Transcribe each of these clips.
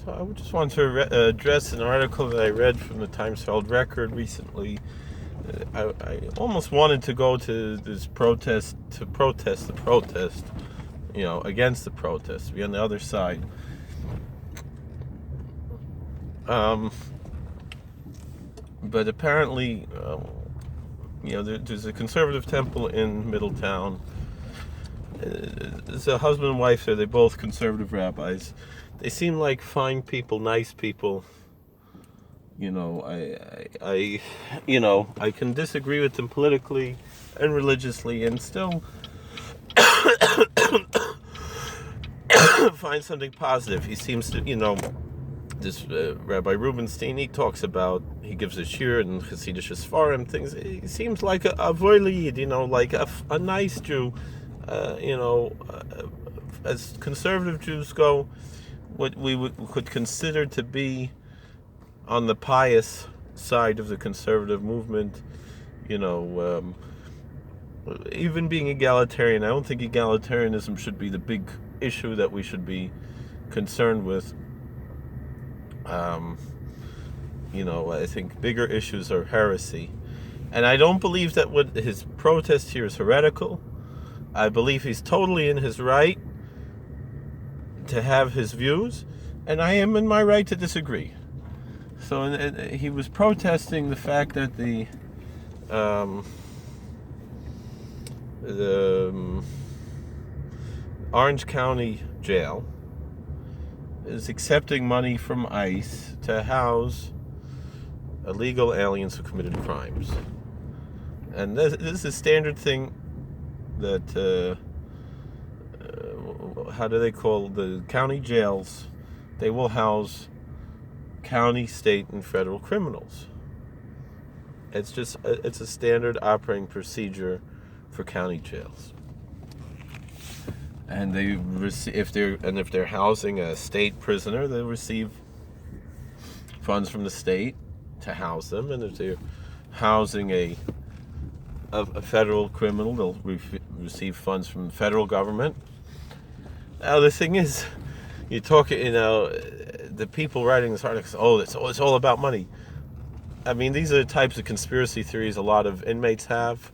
So I just want to address an article that I read from the Times Herald Record recently. I almost wanted to go to this protest to protest the protest, against the protest, be on the other side. Um, but apparently, there's a conservative temple in Middletown. It's a husband and wife there. They're both conservative rabbis. They seem like fine people, nice people. I can disagree with them politically and religiously, and still find something positive. He seems to, this Rabbi Rubenstein. He gives a shir and Hasidic Sfarim things. He seems like a voilid, like a nice Jew. As conservative Jews go, what we could consider to be on the pious side of the conservative movement, even being egalitarian. I don't think egalitarianism should be the big issue that we should be concerned with. I think bigger issues are heresy. And I don't believe that what his protest here is heretical. I believe he's totally in his right to have his views, and I am in my right to disagree. So he was protesting the fact that the Orange County Jail is accepting money from ICE to house illegal aliens who committed crimes. And this is a standard thing that, how do they call the county jails? They will house county, state, and federal criminals. It's a standard operating procedure for county jails. And if they're housing a state prisoner, they'll receive funds from the state to house them, and if they're housing a federal criminal, they'll receive funds from the federal government. Now the thing is, the people writing this article, it's all about money. I mean, these are the types of conspiracy theories a lot of inmates have.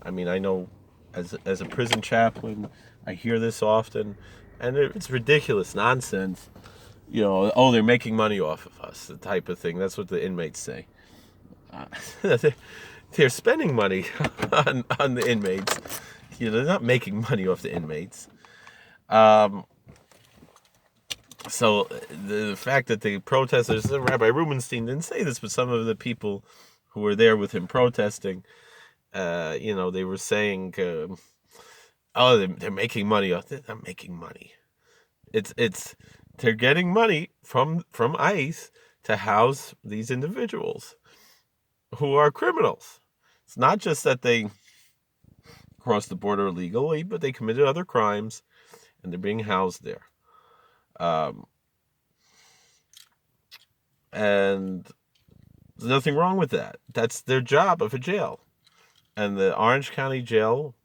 I mean, I know as a prison chaplain, I hear this often, and it's ridiculous nonsense. They're making money off of us, the type of thing. That's what the inmates say. They're spending money on the inmates. They're not making money off the inmates. So the fact that the protesters, Rabbi Rubenstein didn't say this, but some of the people who were there with him protesting, they were saying, they're making money off. They're not making money. They're getting money from ICE to house these individuals who are criminals. It's not just that they crossed the border illegally, but they committed other crimes, and they're being housed there. And there's nothing wrong with that. That's their job of a jail. And the Orange County Jail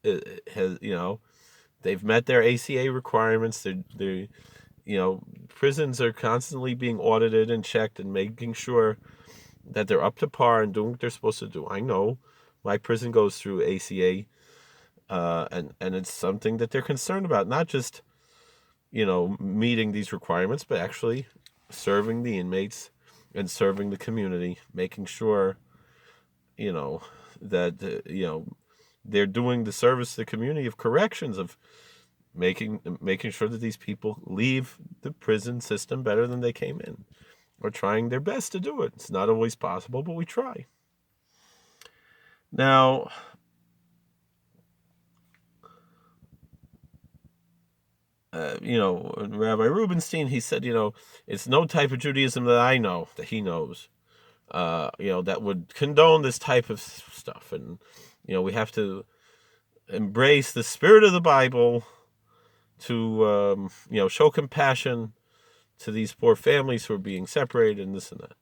has, they've met their ACA requirements. Prisons are constantly being audited and checked and making sure that they're up to par and doing what they're supposed to do. I know my prison goes through ACA, and it's something that they're concerned about. Not just, meeting these requirements, but actually serving the inmates and serving the community, making sure, that, they're doing the service to the community of corrections, of making sure that these people leave the prison system better than they came in. We're trying their best to do it. It's not always possible, but we try. Now, Rabbi Rubenstein, he said, it's no type of Judaism that he knows, that would condone this type of stuff. And, we have to embrace the spirit of the Bible to, show compassion to these poor families who are being separated and this and that.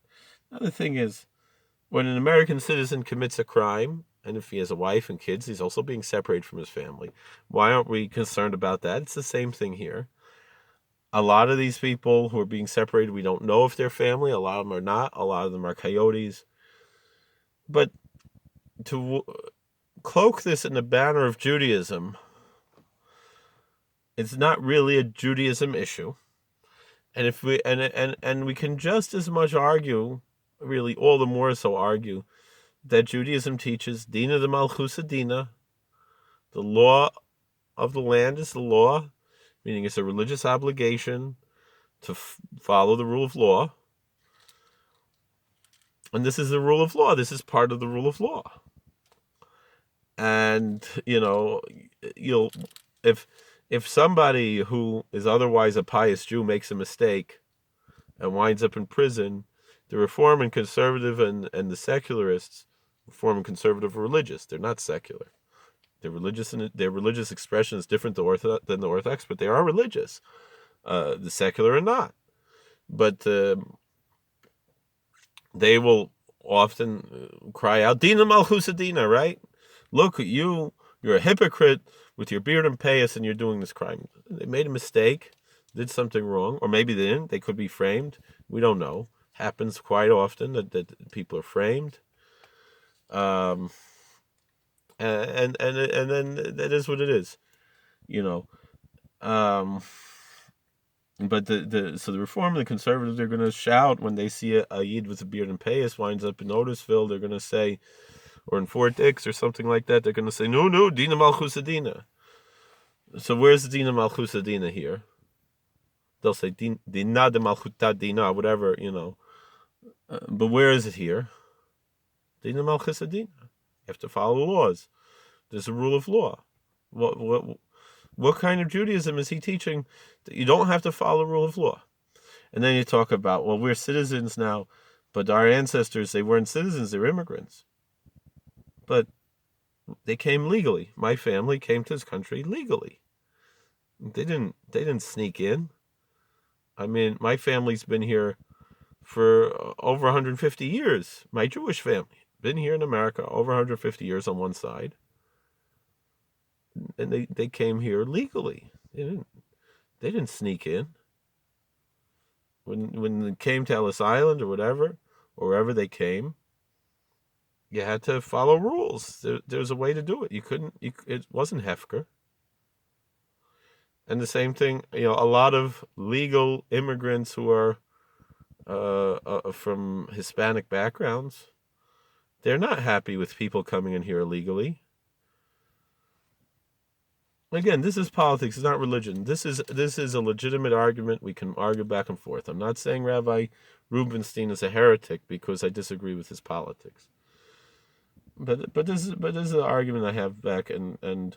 Another thing is, when an American citizen commits a crime, and if he has a wife and kids, he's also being separated from his family. Why aren't we concerned about that? It's the same thing here. A lot of these people who are being separated, we don't know if they're family. A lot of them are not. A lot of them are coyotes. But to cloak this in the banner of Judaism, it's not really a Judaism issue. And if we and we can just as much argue, really all the more so argue, that Judaism teaches Dina de Malchusa Dina, the law of the land is the law, meaning it's a religious obligation to follow the rule of law. And this is the rule of law. This is part of the rule of law. And you'll if somebody who is otherwise a pious Jew makes a mistake and winds up in prison, the Reform and Conservative and the secularists, Reform and Conservative are religious. They're not secular. They're religious, and their religious expression is different than the Orthodox, but they are religious. The secular are not. But they will often cry out, Dina Malchusa Dina, right? Look at you. You're a hypocrite with your beard and payas, and you're doing this crime. They made a mistake, did something wrong, or maybe they didn't. They could be framed. We don't know. Happens quite often that people are framed. And then that is what it is, you know. But so the Reform and the Conservatives, they're going to shout when they see a Yid with a beard and payas winds up in Otisville. They're going to say, or in Fort Dix or something like that, they're going to say, no, Dina Malchusa Dina. So where's the Dina Malchusa Dina here? They'll say Dina de Malchuta Dina, whatever, but where is it here? Dina Malchusa Dina. You have to follow the laws. There's a rule of law. What kind of Judaism is he teaching that you don't have to follow the rule of law? And then you talk about, well, we're citizens now, but our ancestors, they weren't citizens, they were immigrants. But they came legally. My family came to this country legally. They didn't sneak in. I mean, my family's been here for over 150 years. My Jewish family been here in America over 150 years on one side. And they came here legally. They didn't sneak in. When they came to Ellis Island or whatever, or wherever they came, you had to follow rules. There's a way to do it. It wasn't Hefker. And the same thing, a lot of legal immigrants who are from Hispanic backgrounds, they're not happy with people coming in here illegally. Again, this is politics. It's not religion. This is a legitimate argument. We can argue back and forth. I'm not saying Rabbi Rubenstein is a heretic because I disagree with his politics. But this is an argument I have back, and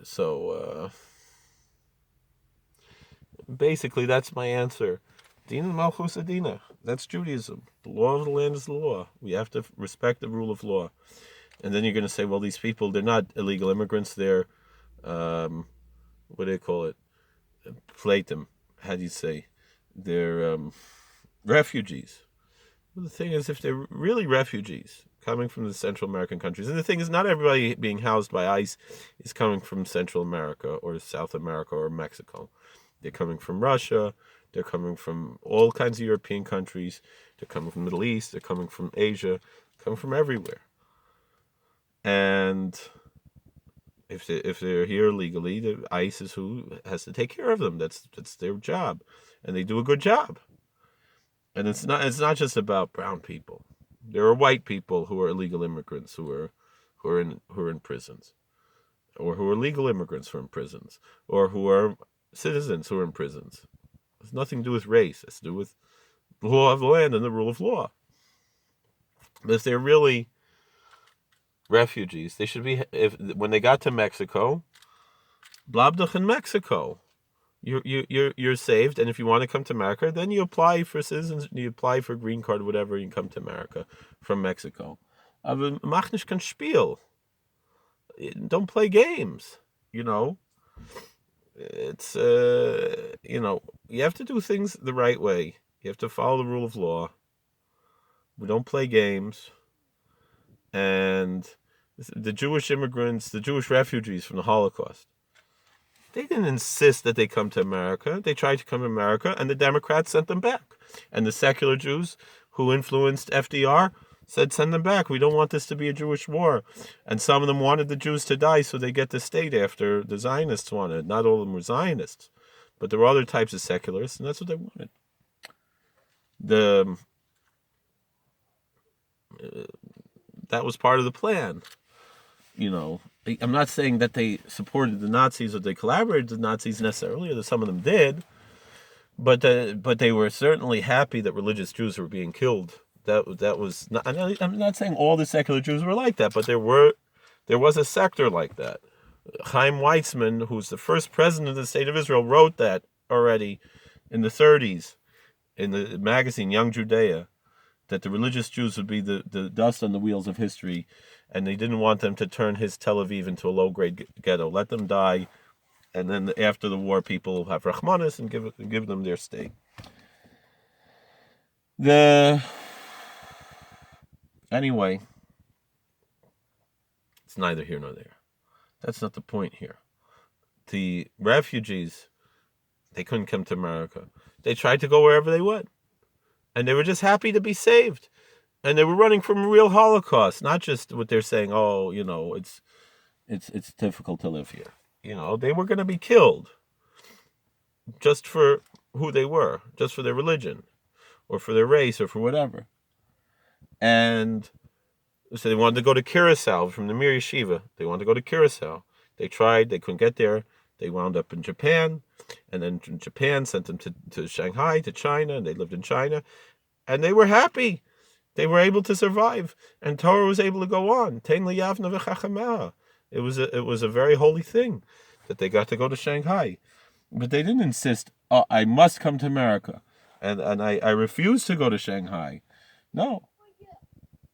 so basically that's my answer. Dina Malchusa Dina. That's Judaism. The law of the land is the law. We have to respect the rule of law. And then you're going to say, well, these people, they're not illegal immigrants. They're, what do they call it? Platem. How do you say? They're refugees. Well, the thing is, if they're really refugees coming from the Central American countries, and the thing is, not everybody being housed by ICE is coming from Central America or South America or Mexico. They're coming from Russia. They're coming from all kinds of European countries. They're coming from the Middle East. They're coming from Asia. Coming from everywhere. And if they're here legally, the ICE is who has to take care of them. That's their job, and they do a good job. And it's not just about brown people. There are white people who are illegal immigrants who are in prisons, or who are legal immigrants who are in prisons, or who are citizens who are in prisons. It has nothing to do with race. It's to do with the law of the land and the rule of law. But if they're really refugees, they should be, when they got to Mexico, blabdach in Mexico. You're saved, and if you want to come to America, then you apply for citizens, you apply for a green card, whatever, you come to America from Mexico. Aber mach nicht kein Spiel. Don't play games. It's you have to do things the right way. You have to follow the rule of law. We don't play games. And the Jewish immigrants, the Jewish refugees from the Holocaust, They didn't insist that they come to America. They tried to come to America, and the Democrats sent them back. And the secular Jews who influenced FDR said, send them back. We don't want this to be a Jewish war. And some of them wanted the Jews to die so they get the state after the Zionists wanted. Not all of them were Zionists, but there were other types of secularists, and that's what they wanted. That was part of the plan. I'm not saying that they supported the Nazis or they collaborated with the Nazis necessarily, or that some of them did, but they were certainly happy that religious Jews were being killed. That was not, I'm not saying all the secular Jews were like that, but there was a sector like that. Chaim Weizmann, who's the first president of the State of Israel, wrote that already in the 30s in the magazine Young Judea, that the religious Jews would be the dust on the wheels of history, and they didn't want them to turn his Tel Aviv into a low-grade ghetto. Let them die, and then after the war, people will have Rahmanis and give them their state. Anyway, it's neither here nor there. That's not the point here. The refugees, they couldn't come to America. They tried to go wherever they went. And they were just happy to be saved. And they were running from a real Holocaust, not just what they're saying, it's difficult to live here. They were going to be killed just for who they were, just for their religion, or for their race, or for whatever. And so they wanted to go to Curacao from the Mir Yeshiva. They wanted to go to Curacao. They tried, they couldn't get there. They wound up in Japan, and then Japan sent them to Shanghai, to China, and they lived in China. And they were happy. They were able to survive. And Torah was able to go on. Tein liyavna v'chachamah. It was a very holy thing that they got to go to Shanghai. But they didn't insist, I must come to America. And I refuse to go to Shanghai. No.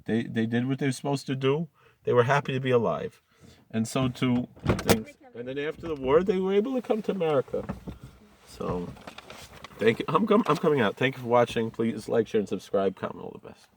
They did what they were supposed to do. They were happy to be alive. And so too, things. And then after the war, they were able to come to America. So, thank you. I'm coming out. Thank you for watching. Please like, share, and subscribe. Comment. All the best.